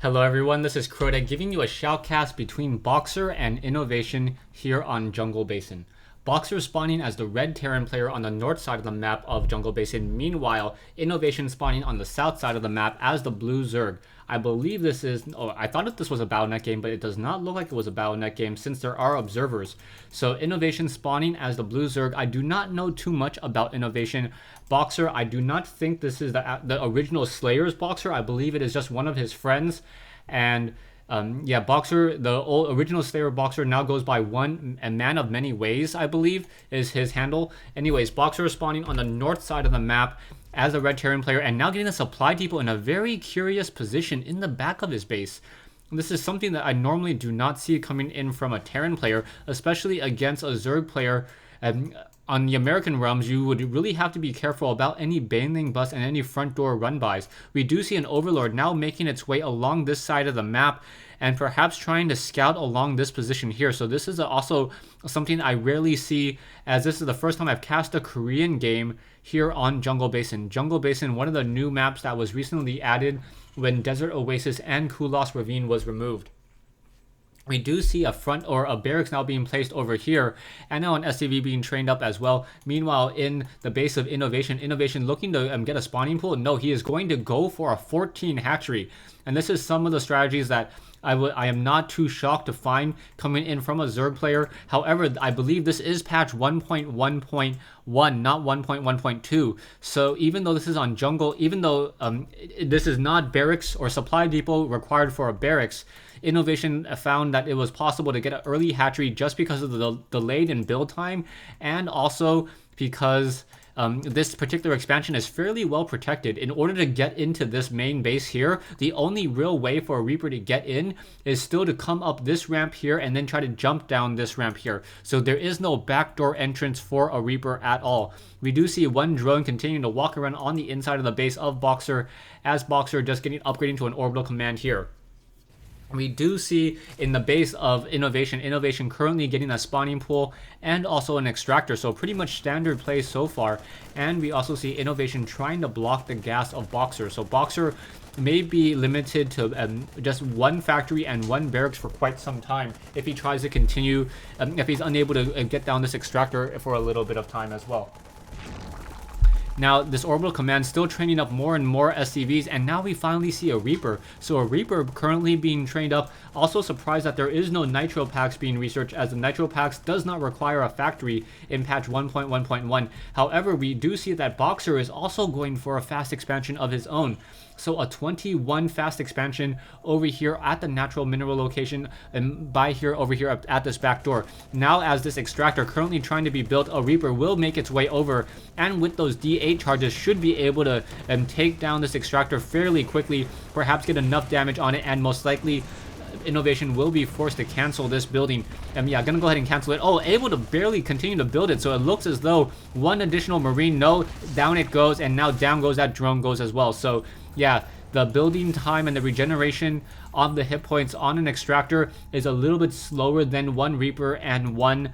Hello everyone, this is Crota giving you a shoutcast between Boxer and Innovation here on Jungle Basin. Boxer spawning as the red Terran player on the north side of the map of Jungle Basin. Meanwhile, Innovation spawning on the south side of the map as the blue Zerg. I believe this is, I thought that this was a BattleNet game, but it does not look like it was a BattleNet game since there are observers. So Innovation spawning as the blue Zerg. I do not know too much about Innovation. Boxer, I do not think this is the original Slayer's Boxer. I believe it is just one of his friends. And yeah, Boxer, the original Slayer Boxer now goes by a man of many ways, I believe, is his handle. Anyways, Boxer is spawning on the north side of the map as a red Terran player and now getting a supply depot in a very curious position in the back of his base. This is something that I normally do not see coming in from a Terran player, especially against a Zerg player. On the American realms, you would really have to be careful about any baneling busts and any front door run-bys. We do see an Overlord now making its way along this side of the map and perhaps trying to scout along this position here. So this is also something I rarely see, as this is the first time I've cast a Korean game here on Jungle Basin. Jungle Basin, one of the new maps that was recently added when Desert Oasis and Kulos Ravine was removed. We do see a front or a barracks now being placed over here, and now an SCV being trained up as well. Meanwhile, in the base of Innovation looking to get a spawning pool. No, he is going to go for a 14 hatchery, and this is some of the strategies that I am not too shocked to find coming in from a Zerg player. However, I believe this is patch 1.1.1, not 1.1.2. So even though this is on jungle, even though this is not barracks or supply depot required for a barracks, Innovation found that it was possible to get an early hatchery just because of the delayed in build time, and also because this particular expansion is fairly well protected. In order to get into this main base here, the only real way for a Reaper to get in is still to come up this ramp here and then try to jump down this ramp here. So there is no backdoor entrance for a Reaper at all. We do see one drone continuing to walk around on the inside of the base of Boxer, as Boxer just upgrading to an orbital command here. We do see in the base of Innovation currently getting a spawning pool and also an extractor, so pretty much standard play so far. And we also see Innovation trying to block the gas of Boxer, so Boxer may be limited to just one factory and one barracks for quite some time if he tries to continue, if he's unable to get down this extractor for a little bit of time as well. Now, this orbital command still training up more and more SCVs, and now we finally see a Reaper. So a Reaper currently being trained up. Also surprised that there is no Nitro Packs being researched, as the Nitro Packs does not require a factory in patch 1.1.1. However, we do see that Boxer is also going for a fast expansion of his own. So a 21 fast expansion over here at the natural mineral location, and over here at this back door. Now, as this extractor currently trying to be built, a Reaper will make its way over, and with those D8 charges should be able to take down this extractor fairly quickly, perhaps get enough damage on it, and most likely Innovation will be forced to cancel this building. Yeah, gonna go ahead and cancel it. Oh, able to barely continue to build it, so it looks as though one additional Marine, no, down it goes, and now down goes that drone goes as well. So yeah, the building time and the regeneration of the hit points on an extractor is a little bit slower than one Reaper and one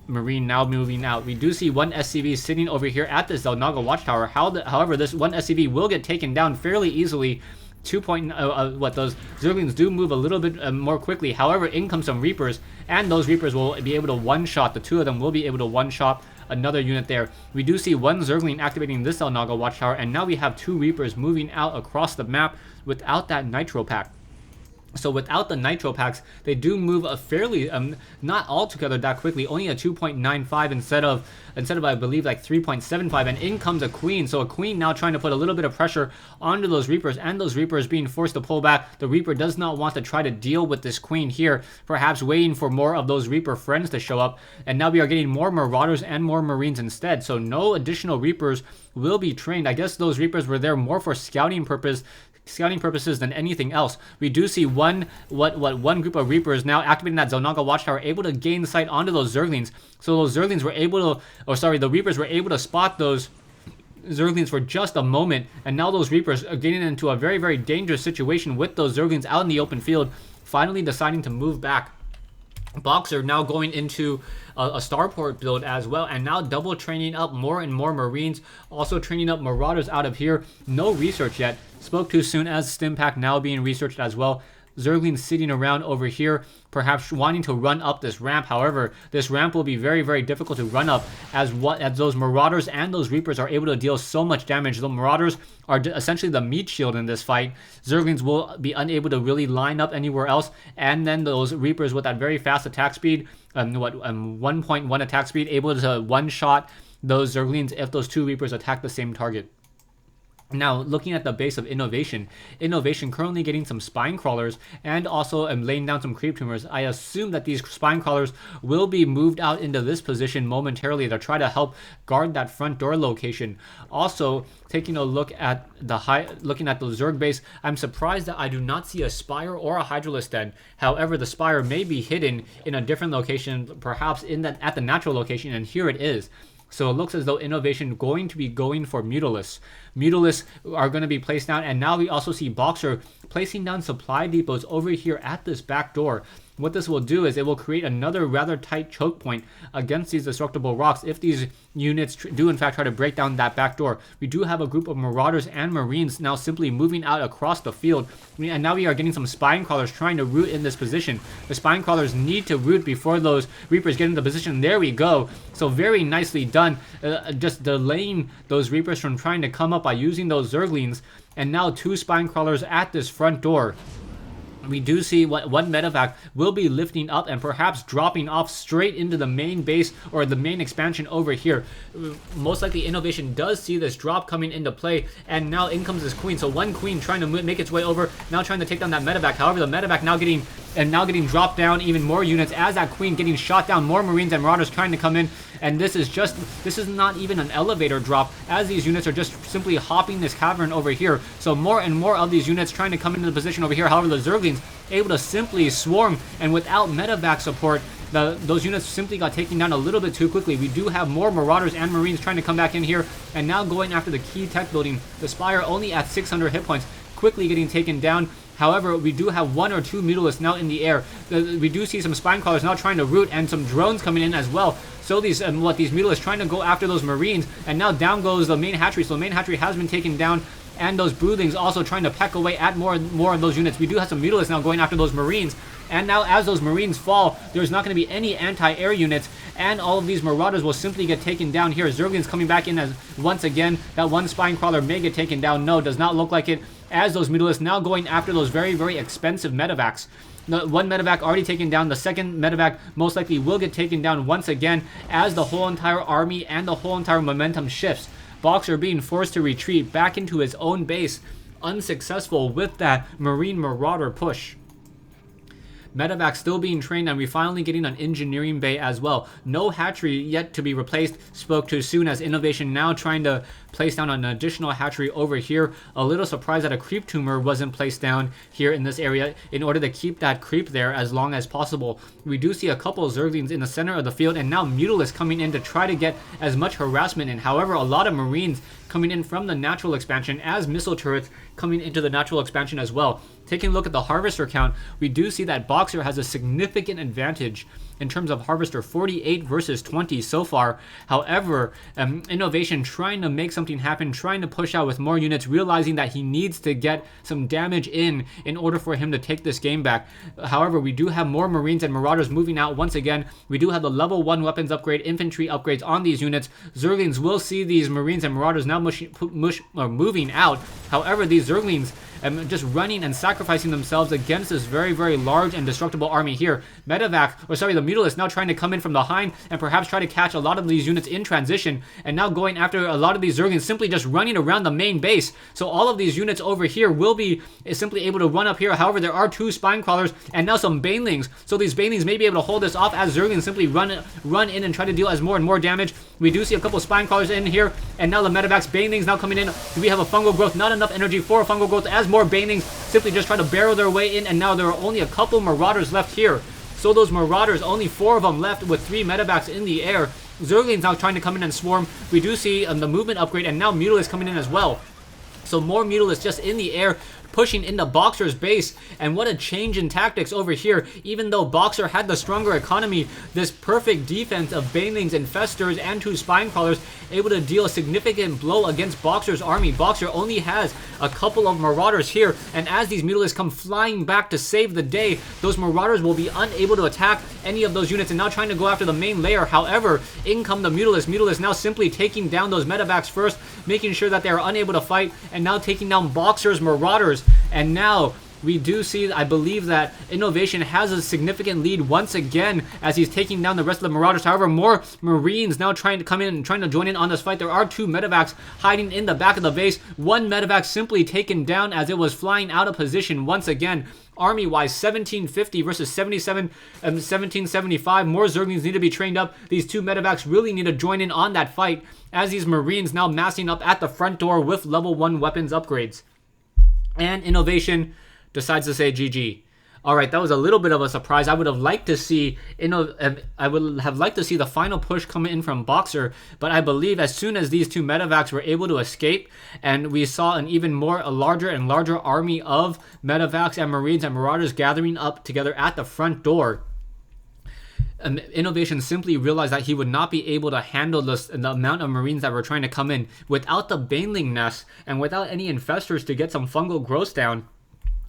Marine now moving out. We do see one SCV sitting over here at this Zelnaga watchtower. However, this one SCV will get taken down fairly easily. Those Zerglings do move a little bit more quickly. However, in comes some Reapers, and those Reapers will be able to one-shot. The two of them will be able to one-shot another unit there. We do see one Zergling activating this Zelnaga watchtower, and now we have two Reapers moving out across the map without that Nitro Pack. So without the Nitro Packs, they do move a fairly, not altogether that quickly, only a 2.95 instead of I believe like 3.75, and in comes a Queen. So a Queen now trying to put a little bit of pressure onto those Reapers, and those Reapers being forced to pull back. The Reaper does not want to try to deal with this Queen here, perhaps waiting for more of those Reaper friends to show up, and now we are getting more Marauders and more Marines instead. So no additional Reapers will be trained. I guess those Reapers were there more for scouting purposes than anything else. We do see one group of Reapers now activating that Zelnaga watchtower, able to gain sight onto those Zerglings. So those Zerglings were able to, the Reapers were able to spot those Zerglings for just a moment, and now those Reapers are getting into a very, very dangerous situation with those Zerglings out in the open field, finally deciding to move back. Boxer now going into a starport build as well, and now double training up more and more Marines, also training up Marauders out of here. No research yet. Spoke too soon, as Stimpack now being researched as well. Zerglings sitting around over here, perhaps wanting to run up this ramp. However, this ramp will be very, very difficult to run up as those Marauders and those Reapers are able to deal so much damage. The Marauders are essentially the meat shield in this fight. Zerglings will be unable to really line up anywhere else, and then those Reapers with that very fast attack speed, 1.1 attack speed, able to one-shot those Zerglings if those two Reapers attack the same target. Now, looking at the base of Innovation currently getting some spine crawlers and also laying down some creep tumors. I assume that these spine crawlers will be moved out into this position momentarily to try to help guard that front door location. Also, taking a look at the Zerg base, I'm surprised that I do not see a Spire or a Hydralisk Den. However, the Spire may be hidden in a different location, perhaps at the natural location, and here it is. So it looks as though Innovation going to be going for Mutalisks. Mutalisks are going to be placed down, and now we also see Boxer placing down supply depots over here at this back door. What this will do is it will create another rather tight choke point against these destructible rocks if these units do in fact try to break down that back door. We do have a group of Marauders and Marines now simply moving out across the field, and now we are getting some spine crawlers trying to root in this position. The spine crawlers need to root before those Reapers get into position. There we go. So very nicely done, just delaying those Reapers from trying to come up by using those Zerglings, and now two spine crawlers at this front door. We do see one medevac will be lifting up and perhaps dropping off straight into the main base or the main expansion over here. Most likely Innovation does see this drop coming into play, and now in comes this queen. So one queen trying to make its way over, now trying to take down that medevac. However, the medevac now getting dropped down even more units as that queen getting shot down. More Marines and Marauders trying to come in, and this is not even an elevator drop, as these units are just simply hopping this cavern over here. So more and more of these units trying to come into the position over here. However, the Zerglings able to simply swarm, and without medevac support, those units simply got taken down a little bit too quickly. We do have more Marauders and Marines trying to come back in here, and now going after the key tech building. The Spire only at 600 hit points, quickly getting taken down. However, we do have one or two Mutalisks now in the air. We do see some spine crawlers now trying to root, and some drones coming in as well. So these Mutalisks trying to go after those Marines, and now down goes the main hatchery. So the main hatchery has been taken down, and those broodlings also trying to peck away at more of those units. We do have some Mutalisks now going after those Marines, and now as those Marines fall, there's not going to be any anti-air units, and all of these Marauders will simply get taken down here. Zerglings coming back in as once again that one spine crawler may get taken down. No, does not look like it, as those Mutalisks now going after those very, very expensive medevacs. The one medevac already taken down. The second medevac most likely will get taken down once again as the whole entire army and the whole entire momentum shifts. Boxer being forced to retreat back into his own base, unsuccessful with that Marine Marauder push. Medevac still being trained, and we finally getting an engineering bay as well. No hatchery yet to be replaced. Spoke too soon, as Innovation now trying to place down an additional hatchery over here. A little surprised that a creep tumor wasn't placed down here in this area in order to keep that creep there as long as possible. We do see a couple of Zerglings in the center of the field, and now Mutalisks coming in to try to get as much harassment in. However, a lot of Marines coming in from the natural expansion, as missile turrets coming into the natural expansion as well. Taking a look at the harvester count, we do see that Boxer has a significant advantage in terms of harvester, 48 versus 20 so far. However, Innovation trying to make something happen, trying to push out with more units, realizing that he needs to get some damage in order for him to take this game back. However, we do have more Marines and Marauders moving out once again. We do have the level 1 weapons upgrade, infantry upgrades on these units. Zerglings will see these Marines and Marauders now moving out. However, these Zerglings just running and sacrificing themselves against this very, very large and destructible army here. The Mutalisks now trying to come in from behind and perhaps try to catch a lot of these units in transition, and now going after a lot of these Zerglings simply just running around the main base. So all of these units over here will be simply able to run up here. However, there are two spine crawlers and now some banelings. So these banelings may be able to hold this off as Zerglings simply run in and try to deal as more and more damage. We do see a couple of spine crawlers in here, and now the medevacs, banelings now coming in. Do we have a fungal growth? Not enough energy for a fungal growth, as more banelings simply just try to barrel their way in, and now there are only a couple Marauders left here. So those Marauders, only 4 of them left with 3 medevacs in the air. Zerglings now trying to come in and swarm. We do see the movement upgrade, and now Mutalisks coming in as well. So more Mutalisks just in the air, pushing into Boxer's base. And what a change in tactics over here. Even though Boxer had the stronger economy, this perfect defense of Banelings, Infestors, and 2 Spine Crawlers able to deal a significant blow against Boxer's army. Boxer only has a couple of Marauders here, and as these Mutalisks come flying back to save the day, those Marauders will be unable to attack any of those units and now trying to go after the main layer. However, in come the Mutalisks. Mutalisks now simply taking down those medevacs first, making sure that they are unable to fight, and now taking down Boxer's Marauders. And now we do see, I believe, that Innovation has a significant lead once again as he's taking down the rest of the Marauders. However, more Marines now trying to come in and trying to join in on this fight. There are 2 medevacs hiding in the back of the base. 1 medevac simply taken down as it was flying out of position once again. Army-wise, 1750 versus 1775. More Zerglings need to be trained up. These 2 medevacs really need to join in on that fight as these Marines now massing up at the front door with level 1 weapons upgrades. And Innovation decides to say GG. All right, that was a little bit of a surprise. I would have liked to see the final push come in from Boxer, but I believe as soon as these 2 medevacs were able to escape, and we saw a larger and larger army of medevacs and Marines and Marauders gathering up together at the front door, Innovation simply realized that he would not be able to handle the amount of Marines that were trying to come in without the Baneling nest and without any Infestors to get some fungal growth down.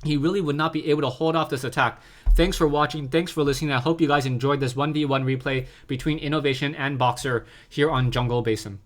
He really would not be able to hold off this attack. Thanks for watching. Thanks for listening. I hope you guys enjoyed this 1v1 replay between Innovation and Boxer here on Jungle Basin.